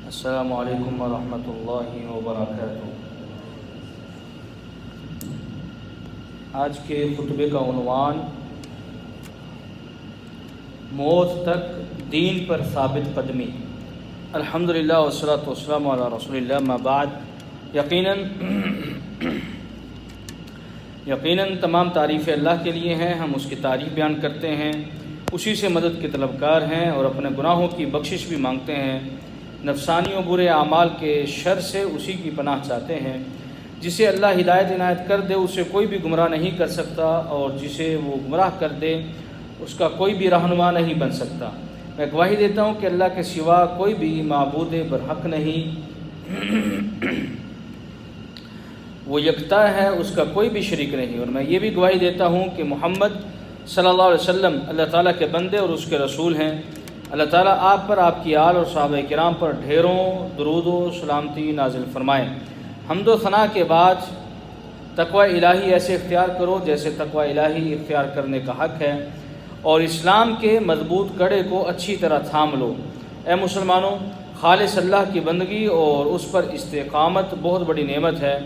السلام علیکم ورحمۃ اللہ وبرکاتہ۔ آج کے خطبے کا عنوان موت تک دین پر ثابت قدمی۔ الحمدللہ والصلاۃ والسلام علی رسول اللہ، اما بعد۔ یقیناً تمام تعریفیں اللہ کے لیے ہیں۔ ہم اس کی تعریف بیان کرتے ہیں، اسی سے مدد کے طلبگار ہیں اور اپنے گناہوں کی بخشش بھی مانگتے ہیں۔ نفسانی و برے اعمال کے شر سے اسی کی پناہ چاہتے ہیں۔ جسے اللہ ہدایت عنایت کر دے اسے کوئی بھی گمراہ نہیں کر سکتا، اور جسے وہ گمراہ کر دے اس کا کوئی بھی رہنما نہیں بن سکتا۔ میں گواہی دیتا ہوں کہ اللہ کے سوا کوئی بھی معبود برحق نہیں، وہ یکتا ہے، اس کا کوئی بھی شریک نہیں۔ اور میں یہ بھی گواہی دیتا ہوں کہ محمد صلی اللہ علیہ وسلم اللہ تعالیٰ کے بندے اور اس کے رسول ہیں۔ اللہ تعالیٰ آپ پر، آپ کی آل اور صحابہ کرام پر ڈھیروں درود و سلامتی نازل فرمائے۔ حمد و ثنا کے بعد تقوی الہی ایسے اختیار کرو جیسے تقوی الہی اختیار کرنے کا حق ہے، اور اسلام کے مضبوط کڑے کو اچھی طرح تھام لو۔ اے مسلمانوں، خالص اللہ کی بندگی اور اس پر استقامت بہت بڑی نعمت ہے۔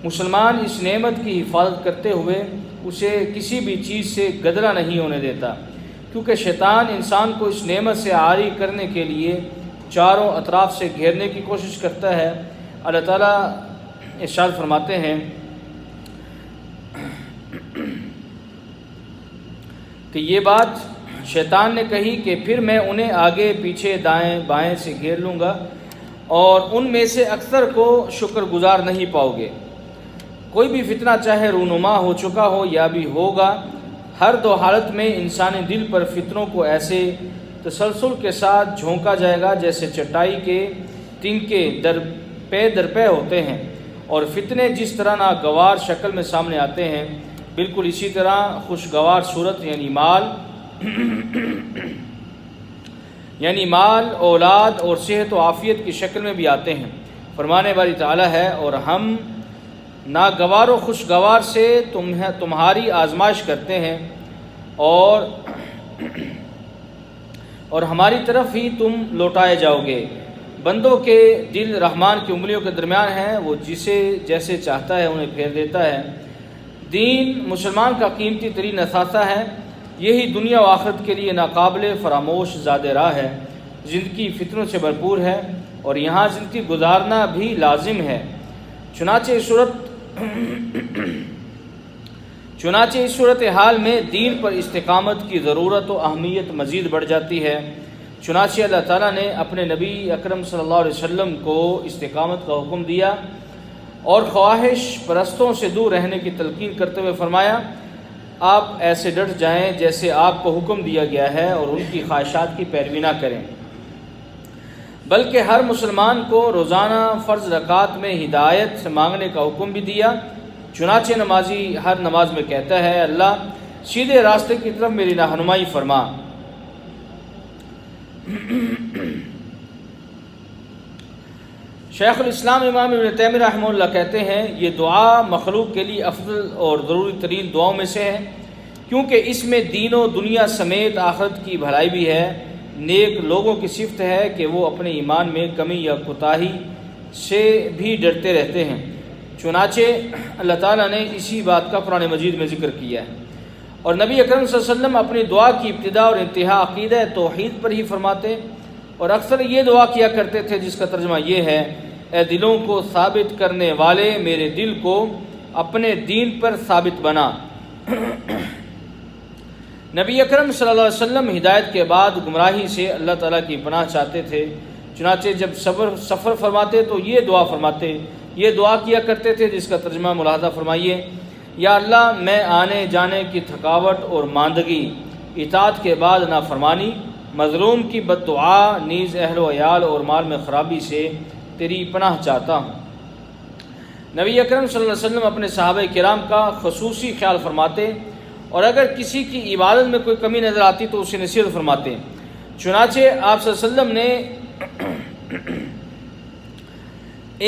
مسلمان اس نعمت کی حفاظت کرتے ہوئے اسے کسی بھی چیز سے گدرہ نہیں ہونے دیتا، کیونکہ شیطان انسان کو اس نعمت سے عاری کرنے کے لیے چاروں اطراف سے گھیرنے کی کوشش کرتا ہے۔ اللہ تعالیٰ ارشاد فرماتے ہیں کہ یہ بات شیطان نے کہی کہ پھر میں انہیں آگے پیچھے دائیں بائیں سے گھیر لوں گا، اور ان میں سے اکثر کو شکر گزار نہیں پاؤ گے۔ کوئی بھی فتنہ چاہے رونما ہو چکا ہو یا بھی ہوگا، ہر دو حالت میں انسانی دل پر فتنوں کو ایسے تسلسل کے ساتھ جھونکا جائے گا جیسے چٹائی کے تنکے درپے ہوتے ہیں، اور فتنے جس طرح ناگوار شکل میں سامنے آتے ہیں، بالکل اسی طرح خوشگوار صورت یعنی مال، اولاد اور صحت و عافیت کی شکل میں بھی آتے ہیں۔ فرمانے والی تعالیٰ ہے، اور ہم ناگوار و خوشگوار سے تمہاری آزمائش کرتے ہیں، اور ہماری طرف ہی تم لوٹائے جاؤ گے۔ بندوں کے دل رحمان کی انگلیوں کے درمیان ہیں، وہ جسے جیسے چاہتا ہے انہیں پھیر دیتا ہے۔ دین مسلمان کا قیمتی ترین اثاثہ ہے، یہی دنیا و آخرت کے لیے ناقابل فراموش زاد راہ ہے۔ زندگی فتنوں سے بھرپور ہے، اور یہاں زندگی گزارنا بھی لازم ہے۔ چنانچہ اس صورتحال میں دین پر استقامت کی ضرورت و اہمیت مزید بڑھ جاتی ہے۔ چنانچہ اللہ تعالیٰ نے اپنے نبی اکرم صلی اللہ علیہ وسلم کو استقامت کا حکم دیا، اور خواہش پرستوں سے دور رہنے کی تلقین کرتے ہوئے فرمایا، آپ ایسے ڈٹ جائیں جیسے آپ کو حکم دیا گیا ہے، اور ان کی خواہشات کی پیروی نہ کریں، بلکہ ہر مسلمان کو روزانہ فرض رکعات میں ہدایت مانگنے کا حکم بھی دیا۔ چنانچہ نمازی ہر نماز میں کہتا ہے، اللہ سیدھے راستے کی طرف میری رہنمائی فرما۔ شیخ الاسلام امام ابن تیمیہ رحمہ اللہ کہتے ہیں، یہ دعا مخلوق کے لیے افضل اور ضروری ترین دعاؤں میں سے ہے، کیونکہ اس میں دین و دنیا سمیت آخرت کی بھلائی بھی ہے۔ نیک لوگوں کی صفت ہے کہ وہ اپنے ایمان میں کمی یا کوتاہی سے بھی ڈرتے رہتے ہیں۔ چنانچہ اللہ تعالیٰ نے اسی بات کا قرآن مجید میں ذکر کیا ہے، اور نبی اکرم صلی اللہ علیہ وسلم اپنی دعا کی ابتدا اور انتہا عقیدہ توحید پر ہی فرماتے، اور اکثر یہ دعا کیا کرتے تھے جس کا ترجمہ یہ ہے، اے دلوں کو ثابت کرنے والے، میرے دل کو اپنے دین پر ثابت بنا۔ نبی اکرم صلی اللہ علیہ وسلم ہدایت کے بعد گمراہی سے اللہ تعالیٰ کی پناہ چاہتے تھے۔ چنانچہ جب سفر فرماتے تو یہ دعا کیا کرتے تھے جس کا ترجمہ ملاحظہ فرمائیے، یا اللہ میں آنے جانے کی تھکاوٹ اور ماندگی، اطاعت کے بعد نافرمانی، مظلوم کی بد دعا، نیز اہل و عیال اور مال میں خرابی سے تیری پناہ چاہتا ہوں۔ نبی اکرم صلی اللہ علیہ وسلم اپنے صحابہ کرام کا خصوصی خیال فرماتے، اور اگر کسی کی عبادت میں کوئی کمی نظر آتی تو اسے نصیحت فرماتے۔ چنانچہ آپ صلی اللہ علیہ وسلم نے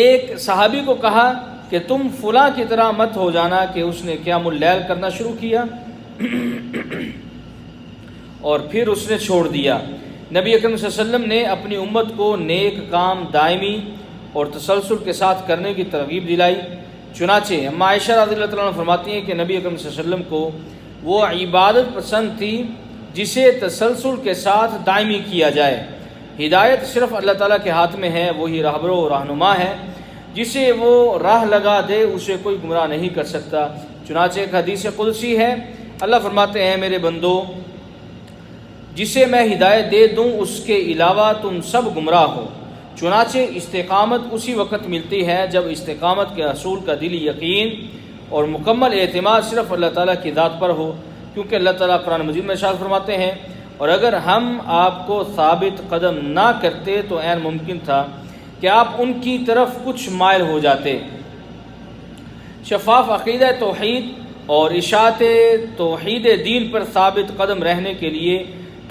ایک صحابی کو کہا کہ تم فلاں کی طرح مت ہو جانا، کہ اس نے قیام اللیل کرنا شروع کیا اور پھر اس نے چھوڑ دیا۔ نبی اکرم صلی اللہ علیہ وسلم نے اپنی امت کو نیک کام دائمی اور تسلسل کے ساتھ کرنے کی ترغیب دلائی۔ چنانچہ اما عائشہ رضی اللہ تعالیٰ عنہ فرماتی ہیں کہ نبی اکرم صلی اللہ علیہ وسلم کو وہ عبادت پسند تھی جسے تسلسل کے ساتھ دائمی کیا جائے۔ ہدایت صرف اللہ تعالیٰ کے ہاتھ میں ہے، وہی راہبر و رہنما ہے، جسے وہ راہ لگا دے اسے کوئی گمراہ نہیں کر سکتا۔ چنانچہ ایک حدیث قدسی ہے، اللہ فرماتے ہیں میرے بندو جسے میں ہدایت دے دوں اس کے علاوہ تم سب گمراہ ہو۔ چنانچہ استقامت اسی وقت ملتی ہے جب استقامت کے اصول کا دلی یقین اور مکمل اعتماد صرف اللہ تعالیٰ کی ذات پر ہو، کیونکہ اللہ تعالیٰ قرآن مجید میں ارشاد فرماتے ہیں اور اگر ہم آپ کو ثابت قدم نہ کرتے تو عین ممکن تھا کہ آپ ان کی طرف کچھ مائل ہو جاتے۔ شفاف عقیدہ توحید اور اشاعت توحید دین پر ثابت قدم رہنے کے لیے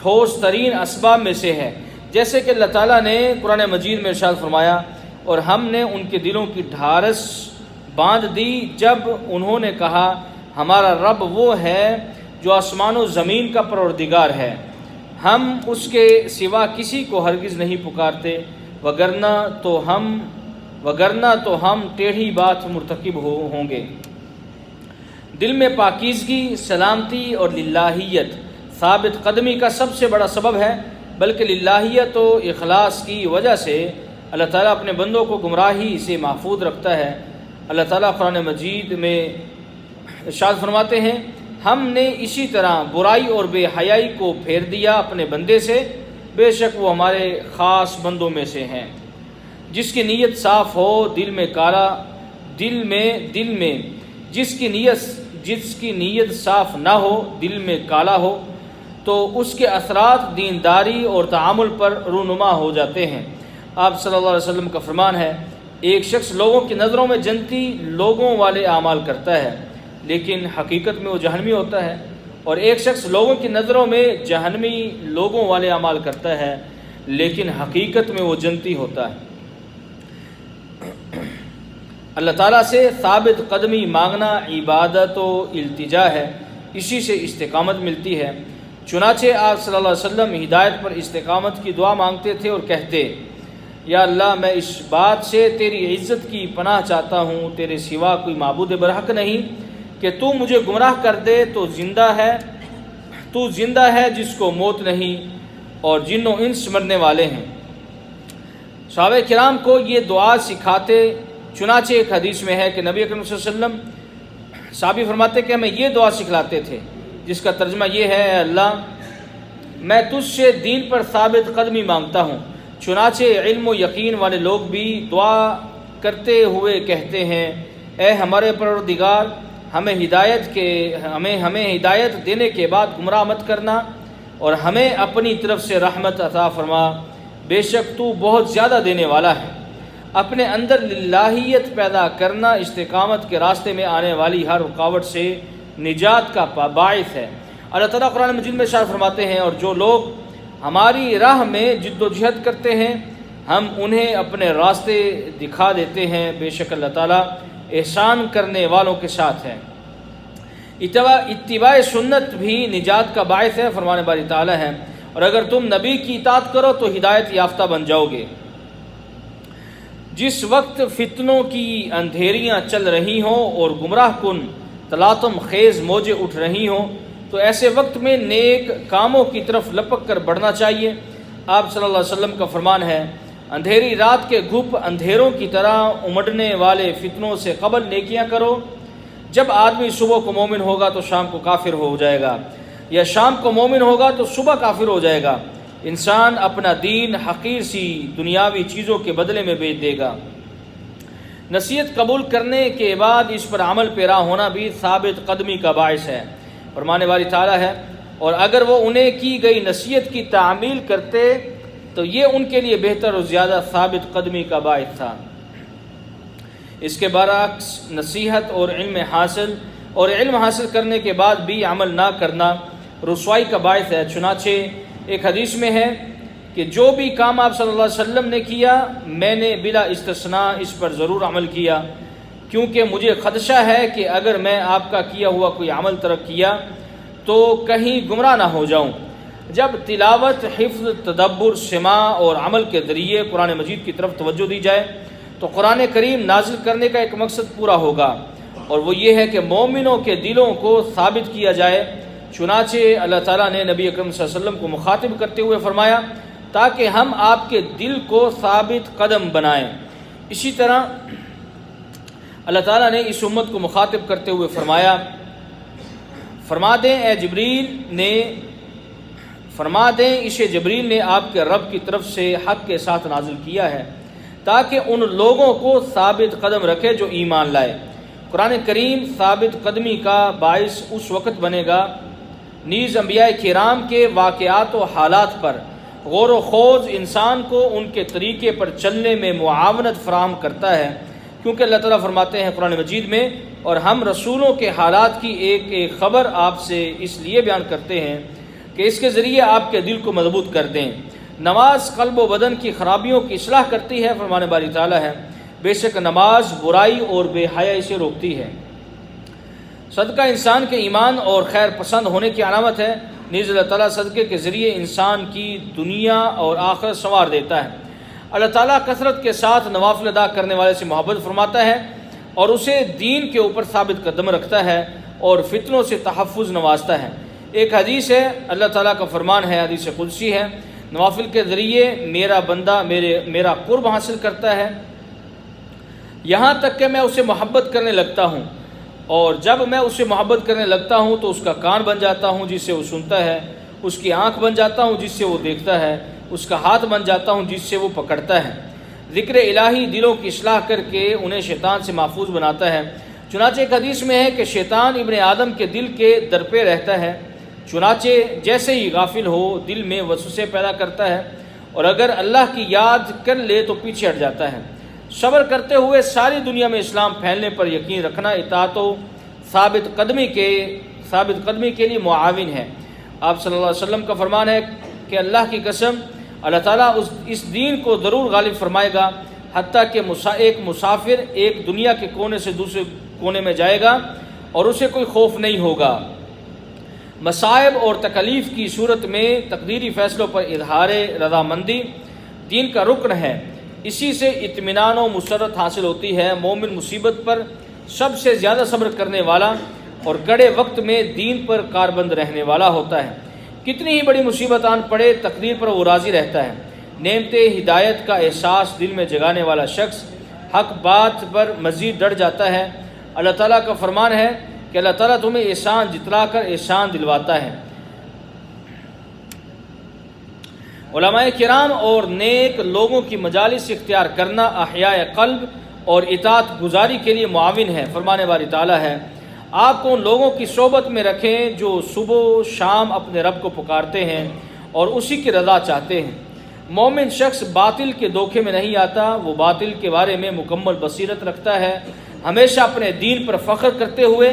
ٹھوس ترین اسباب میں سے ہے، جیسے کہ اللہ تعالیٰ نے قرآن مجید میں ارشاد فرمایا اور ہم نے ان کے دلوں کی ڈھارس باندھ دی جب انہوں نے کہا ہمارا رب وہ ہے جو آسمان و زمین کا پروردگار ہے، ہم اس کے سوا کسی کو ہرگز نہیں پکارتے، وگرنہ تو ہم ٹیڑھی بات مرتکب ہوں گے۔ دل میں پاکیزگی، سلامتی اور للہیت ثابت قدمی کا سب سے بڑا سبب ہے، بلکہ للہیت و اخلاص کی وجہ سے اللہ تعالیٰ اپنے بندوں کو گمراہی سے محفوظ رکھتا ہے۔ اللہ تعالیٰ قرآن مجید میں ارشاد فرماتے ہیں ہم نے اسی طرح برائی اور بے حیائی کو پھیر دیا اپنے بندے سے، بے شک وہ ہمارے خاص بندوں میں سے ہیں۔ جس کی نیت صاف ہو دل میں جس کی نیت صاف نہ ہو دل میں کالا ہو تو اس کے اثرات دینداری اور تعامل پر رونما ہو جاتے ہیں۔ آپ صلی اللہ علیہ وسلم کا فرمان ہے ایک شخص لوگوں کی نظروں میں جنتی لوگوں والے اعمال کرتا ہے لیکن حقیقت میں وہ جہنمی ہوتا ہے، اور ایک شخص لوگوں کی نظروں میں جہنمی لوگوں والے اعمال کرتا ہے لیکن حقیقت میں وہ جنتی ہوتا ہے۔ اللہ تعالیٰ سے ثابت قدمی مانگنا عبادت و التجا ہے، اسی سے استقامت ملتی ہے۔ چنانچہ آپ صلی اللہ علیہ وسلم ہدایت پر استقامت کی دعا مانگتے تھے اور کہتے یا اللہ میں اس بات سے تیری عزت کی پناہ چاہتا ہوں تیرے سوا کوئی معبود برحق نہیں کہ تو مجھے گمراہ کر دے تو زندہ ہے جس کو موت نہیں اور جن و انس مرنے والے ہیں۔ صحابہ کرام کو یہ دعا سکھاتے، چنانچہ ایک حدیث میں ہے کہ نبی اکرم صلی اللہ علیہ وسلم صحابی فرماتے کہ ہمیں یہ دعا سکھلاتے تھے جس کا ترجمہ یہ ہے اے اللہ میں تجھ سے دین پر ثابت قدمی مانگتا ہوں۔ چنانچہ علم و یقین والے لوگ بھی دعا کرتے ہوئے کہتے ہیں اے ہمارے پروردگار ہمیں ہدایت دینے کے بعد گمراہ مت کرنا اور ہمیں اپنی طرف سے رحمت عطا فرما، بے شک تو بہت زیادہ دینے والا ہے۔ اپنے اندر للہیت پیدا کرنا استقامت کے راستے میں آنے والی ہر رکاوٹ سے نجات کا باعث ہے۔ اللہ تعالیٰ قرآن مجید میں ارشاد فرماتے ہیں اور جو لوگ ہماری راہ میں جد و جہد کرتے ہیں ہم انہیں اپنے راستے دکھا دیتے ہیں، بے شک اللہ تعالیٰ احسان کرنے والوں کے ساتھ ہے۔ اتباع سنت بھی نجات کا باعث ہے، فرمان باری تعالیٰ ہے اور اگر تم نبی کی اطاعت کرو تو ہدایت یافتہ بن جاؤ گے۔ جس وقت فتنوں کی اندھیریاں چل رہی ہوں اور گمراہ کن تلاطم خیز موجیں اٹھ رہی ہوں تو ایسے وقت میں نیک کاموں کی طرف لپک کر بڑھنا چاہیے۔ آپ صلی اللہ علیہ وسلم کا فرمان ہے اندھیری رات کے گھپ اندھیروں کی طرح امڑنے والے فتنوں سے قبل نیکیاں کرو۔ جب آدمی صبح کو مومن ہوگا تو شام کو کافر ہو جائے گا، یا شام کو مومن ہوگا تو صبح کافر ہو جائے گا۔ انسان اپنا دین حقیر سی دنیاوی چیزوں کے بدلے میں بیچ دے گا۔ نصیحت قبول کرنے کے بعد اس پر عمل پیرا ہونا بھی ثابت قدمی کا باعث ہے۔ فرمانے والی تعالیٰ ہے اور اگر وہ انہیں کی گئی نصیحت کی تعمیل کرتے تو یہ ان کے لیے بہتر اور زیادہ ثابت قدمی کا باعث تھا۔ اس کے برعکس نصیحت اور علم حاصل کرنے کے بعد بھی عمل نہ کرنا رسوائی کا باعث ہے۔ چنانچہ ایک حدیث میں ہے کہ جو بھی کام آپ صلی اللہ علیہ وسلم نے کیا میں نے بلا استثناء اس پر ضرور عمل کیا، کیونکہ مجھے خدشہ ہے کہ اگر میں آپ کا کیا ہوا کوئی عمل ترک کیا تو کہیں گمراہ نہ ہو جاؤں۔ جب تلاوت، حفظ، تدبر، سماع اور عمل کے ذریعے قرآن مجید کی طرف توجہ دی جائے تو قرآن کریم نازل کرنے کا ایک مقصد پورا ہوگا، اور وہ یہ ہے کہ مومنوں کے دلوں کو ثابت کیا جائے۔ چنانچہ اللہ تعالیٰ نے نبی اکرم صلی اللہ علیہ وسلم کو مخاطب کرتے ہوئے فرمایا تاکہ ہم آپ کے دل کو ثابت قدم بنائیں۔ اسی طرح اللہ تعالیٰ نے اس امت کو مخاطب کرتے ہوئے فرما دیں اسے جبریل نے آپ کے رب کی طرف سے حق کے ساتھ نازل کیا ہے تاکہ ان لوگوں کو ثابت قدم رکھے جو ایمان لائے۔ قرآن کریم ثابت قدمی کا باعث اس وقت بنے گا نیز انبیاء کرام کے واقعات و حالات پر غور و خوض انسان کو ان کے طریقے پر چلنے میں معاونت فراہم کرتا ہے، کیونکہ اللہ تعالیٰ فرماتے ہیں قرآن مجید میں، اور ہم رسولوں کے حالات کی ایک ایک خبر آپ سے اس لیے بیان کرتے ہیں کہ اس کے ذریعے آپ کے دل کو مضبوط کر دیں۔ نماز قلب و بدن کی خرابیوں کی اصلاح کرتی ہے، فرمان باری تعالیٰ ہے بے شک نماز برائی اور بے حیائی سے روکتی ہے۔ صدقہ انسان کے ایمان اور خیر پسند ہونے کی علامت ہے، نیز اللہ تعالیٰ صدقے کے ذریعے انسان کی دنیا اور آخرت سنوار دیتا ہے۔ اللہ تعالیٰ کثرت کے ساتھ نوافل ادا کرنے والے سے محبت فرماتا ہے اور اسے دین کے اوپر ثابت قدم رکھتا ہے اور فتنوں سے تحفظ نوازتا ہے۔ ایک حدیث ہے، اللہ تعالیٰ کا فرمان ہے، حدیث قدسی ہے، نوافل کے ذریعے میرا بندہ میرا قرب حاصل کرتا ہے یہاں تک کہ میں اسے محبت کرنے لگتا ہوں، اور جب میں اسے محبت کرنے لگتا ہوں تو اس کا کان بن جاتا ہوں جس سے وہ سنتا ہے، اس کی آنکھ بن جاتا ہوں جس سے وہ دیکھتا ہے، اس کا ہاتھ بن جاتا ہوں جس سے وہ پکڑتا ہے۔ ذکر الہی دلوں کی اصلاح کر کے انہیں شیطان سے محفوظ بناتا ہے۔ چنانچہ ایک حدیث میں ہے کہ شیطان ابن آدم کے دل کے در پہ رہتا ہے، چنانچہ جیسے ہی غافل ہو دل میں وسوسے پیدا کرتا ہے، اور اگر اللہ کی یاد کر لے تو پیچھے ہٹ جاتا ہے۔ صبر کرتے ہوئے ساری دنیا میں اسلام پھیلنے پر یقین رکھنا اطاعت و ثابت قدمی کے لیے معاون ہے۔ آپ صلی اللہ علیہ وسلم کا فرمان ہے کہ اللہ کی قسم اللہ تعالیٰ اس دین کو ضرور غالب فرمائے گا، حتیٰ کہ ایک مسافر ایک دنیا کے کونے سے دوسرے کونے میں جائے گا اور اسے کوئی خوف نہیں ہوگا۔ مصائب اور تکلیف کی صورت میں تقدیری فیصلوں پر اظہار رضامندی دین کا رکن ہے، اسی سے اطمینان و مسرت حاصل ہوتی ہے۔ مومن مصیبت پر سب سے زیادہ صبر کرنے والا اور کڑے وقت میں دین پر کاربند رہنے والا ہوتا ہے۔ کتنی ہی بڑی مصیبت آن پڑے تقدیر پر وہ راضی رہتا ہے۔ نعمت ہدایت کا احساس دل میں جگانے والا شخص حق بات پر مزید ڈٹ جاتا ہے۔ اللہ تعالیٰ کا فرمان ہے کہ اللہ تعالیٰ تمہیں احسان جتلا کر احسان دلواتا ہے۔ علماء کرام اور نیک لوگوں کی مجالس اختیار کرنا احیاء قلب اور اطاعت گزاری کے لیے معاون ہے۔ فرمانے والی تعالیٰ ہے آپ کو ان لوگوں کی صحبت میں رکھیں جو صبح و شام اپنے رب کو پکارتے ہیں اور اسی کی رضا چاہتے ہیں۔ مومن شخص باطل کے دھوکے میں نہیں آتا، وہ باطل کے بارے میں مکمل بصیرت رکھتا ہے، ہمیشہ اپنے دین پر فخر کرتے ہوئے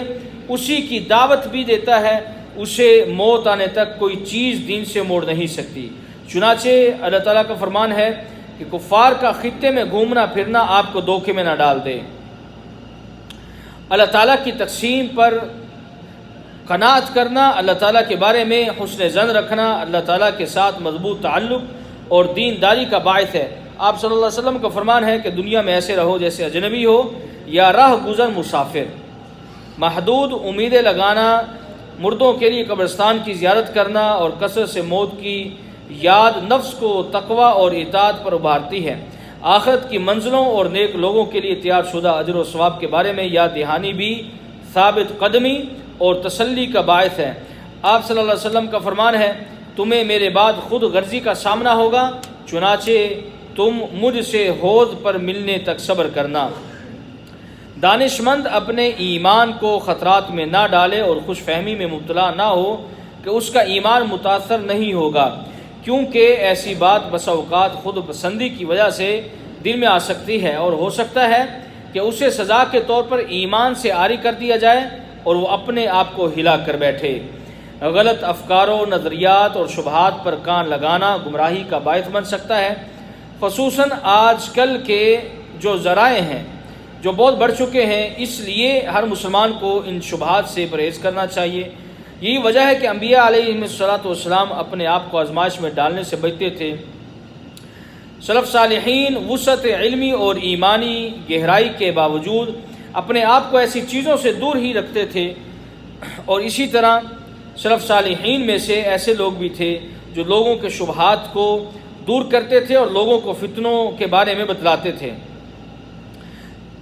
اسی کی دعوت بھی دیتا ہے، اسے موت آنے تک کوئی چیز دین سے موڑ نہیں سکتی۔ چنانچہ اللہ تعالیٰ کا فرمان ہے کہ کفار کا خطے میں گھومنا پھرنا آپ کو دھوکے میں نہ ڈال دے۔ اللہ تعالیٰ کی تقسیم پر قناعت کرنا، اللہ تعالیٰ کے بارے میں حسن ظن رکھنا اللہ تعالیٰ کے ساتھ مضبوط تعلق اور دینداری کا باعث ہے۔ آپ صلی اللہ علیہ وسلم کا فرمان ہے کہ دنیا میں ایسے رہو جیسے اجنبی ہو یا راہ گزر مسافر۔ محدود امیدیں لگانا، مردوں کے لیے قبرستان کی زیارت کرنا اور کثرت سے موت کی یاد نفس کو تقوی اور اطاعت پر ابھارتی ہے۔ آخرت کی منزلوں اور نیک لوگوں کے لیے تیار شدہ اجر و ثواب کے بارے میں یاد دہانی بھی ثابت قدمی اور تسلی کا باعث ہے۔ آپ صلی اللہ علیہ وسلم کا فرمان ہے تمہیں میرے بعد خود غرضی کا سامنا ہوگا، چنانچہ تم مجھ سے حوض پر ملنے تک صبر کرنا۔ دانش مند اپنے ایمان کو خطرات میں نہ ڈالے اور خوش فہمی میں مبتلا نہ ہو کہ اس کا ایمان متاثر نہیں ہوگا، کیونکہ ایسی بات بسا اوقات خود پسندی کی وجہ سے دل میں آ سکتی ہے اور ہو سکتا ہے کہ اسے سزا کے طور پر ایمان سے عاری کر دیا جائے اور وہ اپنے آپ کو ہلا کر بیٹھے۔ غلط افکار و نظریات اور شبہات پر کان لگانا گمراہی کا باعث بن سکتا ہے، خصوصاً آج کل کے جو ذرائع ہیں جو بہت بڑھ چکے ہیں، اس لیے ہر مسلمان کو ان شبہات سے پرہیز کرنا چاہیے۔ یہی وجہ ہے کہ انبیاء علیہ السلام اپنے آپ کو آزمائش میں ڈالنے سے بچتے تھے۔ سلف صالحین وسعت علمی اور ایمانی گہرائی کے باوجود اپنے آپ کو ایسی چیزوں سے دور ہی رکھتے تھے، اور اسی طرح سلف صالحین میں سے ایسے لوگ بھی تھے جو لوگوں کے شبہات کو دور کرتے تھے اور لوگوں کو فتنوں کے بارے میں بتلاتے تھے۔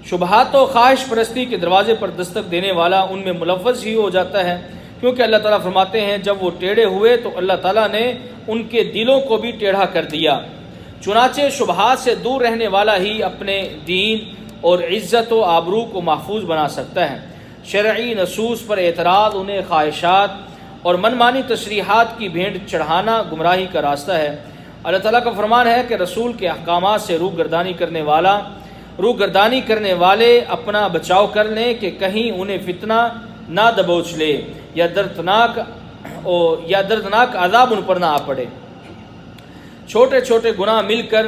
شبہات و خواہش پرستی کے دروازے پر دستک دینے والا ان میں ملوث ہی ہو جاتا ہے، کیونکہ اللہ تعالیٰ فرماتے ہیں جب وہ ٹیڑھے ہوئے تو اللہ تعالیٰ نے ان کے دلوں کو بھی ٹیڑھا کر دیا۔ چنانچہ شبہات سے دور رہنے والا ہی اپنے دین اور عزت و آبرو کو محفوظ بنا سکتا ہے۔ شرعی نصوص پر اعتراض انہیں خواہشات اور منمانی تشریحات کی بھینٹ چڑھانا گمراہی کا راستہ ہے۔ اللہ تعالیٰ کا فرمان ہے کہ رسول کے احکامات سے روگردانی کرنے والے اپنا بچاؤ کر لیں کہ کہیں انہیں فتنہ نہ دبوچ لے یا دردناک عذاب ان پر نہ آ پڑے۔ چھوٹے چھوٹے گناہ مل کر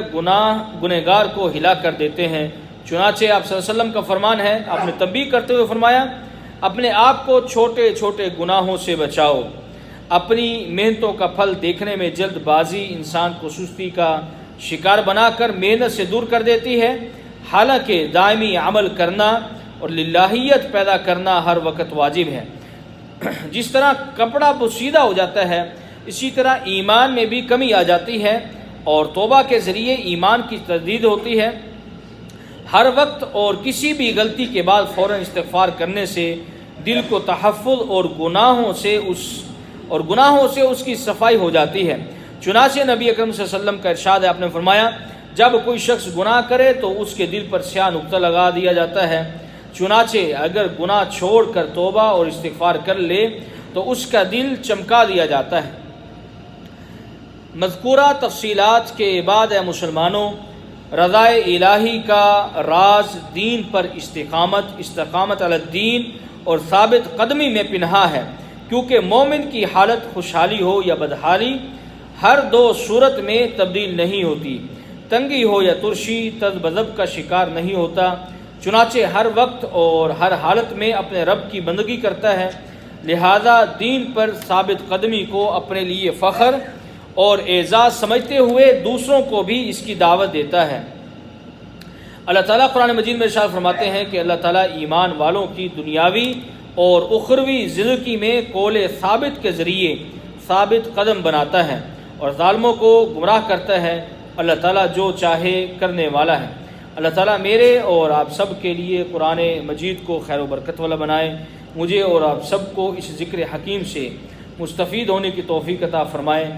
گنہگار کو ہلا کر دیتے ہیں، چنانچہ آپ صلی اللہ علیہ وسلم کا فرمان ہے، آپ نے تنبیہ کرتے ہوئے فرمایا اپنے آپ کو چھوٹے چھوٹے گناہوں سے بچاؤ۔ اپنی محنتوں کا پھل دیکھنے میں جلد بازی انسان کو سستی کا شکار بنا کر محنت سے دور کر دیتی ہے، حالانکہ دائمی عمل کرنا اور للہیت پیدا کرنا ہر وقت واجب ہے۔ جس طرح کپڑا پوشیدہ ہو جاتا ہے، اسی طرح ایمان میں بھی کمی آ جاتی ہے، اور توبہ کے ذریعے ایمان کی تجدید ہوتی ہے۔ ہر وقت اور کسی بھی غلطی کے بعد فوراً استغفار کرنے سے دل کو تحفظ اور گناہوں سے اس کی صفائی ہو جاتی ہے۔ چنانچہ نبی اکرم صلی اللہ علیہ وسلم کا ارشاد ہے، آپ نے فرمایا جب کوئی شخص گناہ کرے تو اس کے دل پر سیاہ نقطہ لگا دیا جاتا ہے، چنانچہ اگر گناہ چھوڑ کر توبہ اور استغفار کر لے تو اس کا دل چمکا دیا جاتا ہے۔ مذکورہ تفصیلات کے بعد اے مسلمانوں، رضا الہی کا راز دین پر استقامت علی الدین اور ثابت قدمی میں پنہا ہے، کیونکہ مومن کی حالت خوشحالی ہو یا بدحالی ہر دو صورت میں تبدیل نہیں ہوتی، تنگی ہو یا ترشی تذبذب کا شکار نہیں ہوتا، چنانچہ ہر وقت اور ہر حالت میں اپنے رب کی بندگی کرتا ہے، لہذا دین پر ثابت قدمی کو اپنے لیے فخر اور اعزاز سمجھتے ہوئے دوسروں کو بھی اس کی دعوت دیتا ہے۔ اللہ تعالیٰ قرآن مجید میں ارشاد فرماتے ہیں کہ اللہ تعالیٰ ایمان والوں کی دنیاوی اور اخروی زندگی میں قول ثابت کے ذریعے ثابت قدم بناتا ہے اور ظالموں کو گمراہ کرتا ہے۔ اللہ تعالیٰ جو چاہے کرنے والا ہے۔ اللہ تعالیٰ میرے اور آپ سب کے لیے قرآن مجید کو خیر و برکت والا بنائے، مجھے اور آپ سب کو اس ذکر حکیم سے مستفید ہونے کی توفیق عطا فرمائے۔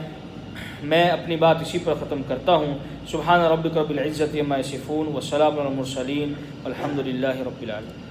میں اپنی بات اسی پر ختم کرتا ہوں۔ سبحان ربک رب العزت عما یصفون وسلام علی المرسلین والحمد للہ رب العالمین۔